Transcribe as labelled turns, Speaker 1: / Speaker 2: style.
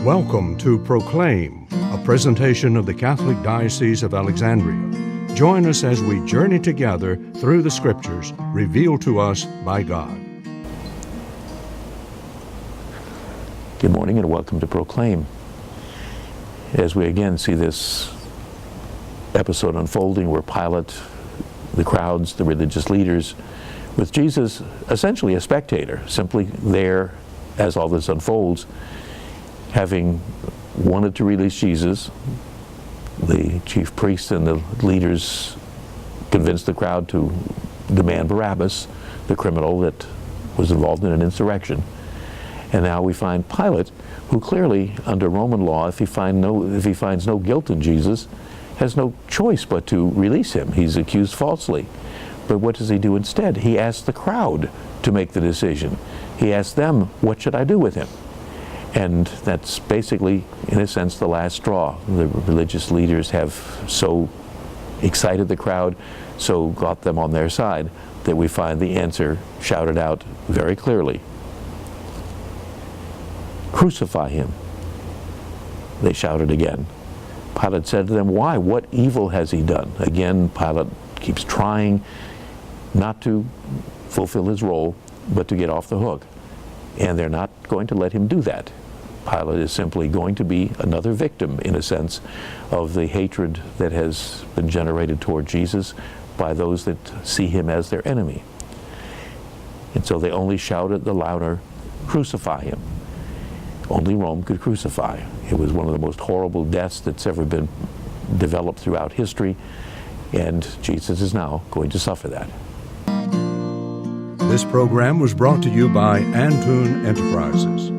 Speaker 1: Welcome to Proclaim, a presentation of the Catholic Diocese of Alexandria. Join us as we journey together through the Scriptures revealed to us by God.
Speaker 2: Good morning and welcome to Proclaim. As we again see this episode unfolding where Pilate, the crowds, the religious leaders, with Jesus essentially a spectator, simply there as all this unfolds, having wanted to release Jesus, the chief priests and the leaders convinced the crowd to demand Barabbas, the criminal that was involved in an insurrection. And now we find Pilate, who clearly, under Roman law, if he finds no guilt in Jesus, has no choice but to release him. He's accused falsely. But what does he do instead? He asks the crowd to make the decision. He asks them, what should I do with him? And that's basically, in a sense, the last straw. The religious leaders have so excited the crowd, so got them on their side, that we find the answer shouted out very clearly. Crucify him. They shouted again. Pilate said to them, why? What evil has he done? Again, Pilate keeps trying not to fulfill his role, but to get off the hook. And they're not going to let him do that. Pilate is simply going to be another victim, in a sense, of the hatred that has been generated toward Jesus by those that see him as their enemy. And so they only shouted the louder, crucify him. Only Rome could crucify. It was one of the most horrible deaths that's ever been developed throughout history, and Jesus is now going to suffer that.
Speaker 1: This program was brought to you by Antoon Enterprises.